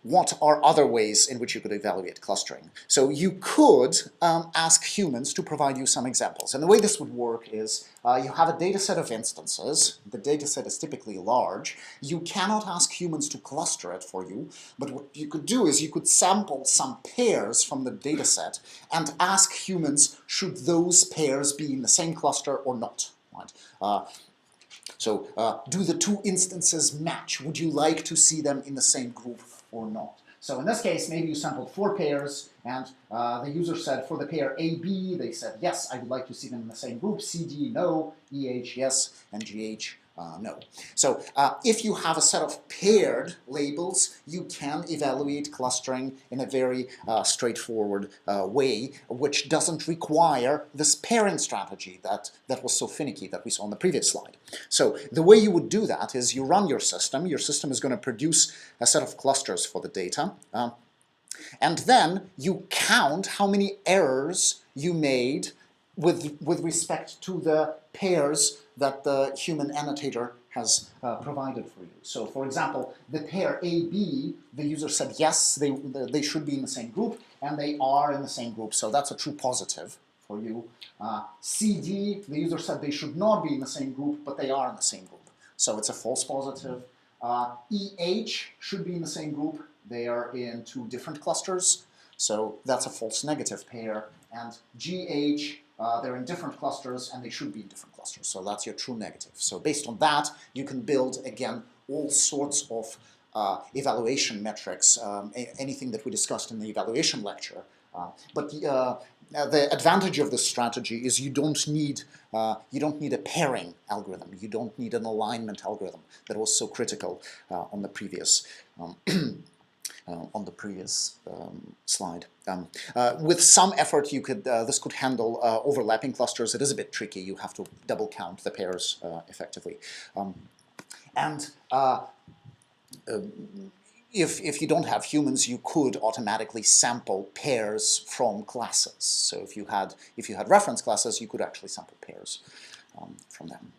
what are other ways in which you could evaluate clustering? So you could ask humans to provide you some examples. And the way this would work is you have a data set of instances. The data set is typically large. You cannot ask humans to cluster it for you, but what you could do is you could sample some pairs from the data set and ask humans, should those pairs be in the same cluster or not? Right? Do the two instances match? Would you like to see them in the same group or not? So in this case, maybe you sampled 4 pairs, and the user said for the pair AB, they said, yes, I would like to see them in the same group. CD, no. EH, yes. And GH, no. So if you have a set of paired labels, you can evaluate clustering in a very straightforward way, which doesn't require this pairing strategy that was so finicky that we saw on the previous slide. So the way you would do that is you run your system. Your system is going to produce a set of clusters for the data. And then you count how many errors you made with respect to the pairs that the human annotator has provided for you. So for example, the pair AB, the user said yes, they should be in the same group, and they are in the same group, so that's a true positive for you. CD, the user said they should not be in the same group, but they are in the same group, so it's a false positive. EH should be in the same group, they are in 2 different clusters, so that's a false negative pair. And GH, they're in different clusters and they should be in different clusters, so that's your true negative. So based on that, you can build, again, all sorts of evaluation metrics, anything that we discussed in the evaluation lecture. But the advantage of this strategy is you don't need a pairing algorithm. You don't need an alignment algorithm that was so critical on the previous slide. With some effort, you could this could handle overlapping clusters. It is a bit tricky. You have to double count the pairs effectively. If you don't have humans, you could automatically sample pairs from classes. So if you had reference classes, you could actually sample pairs from them.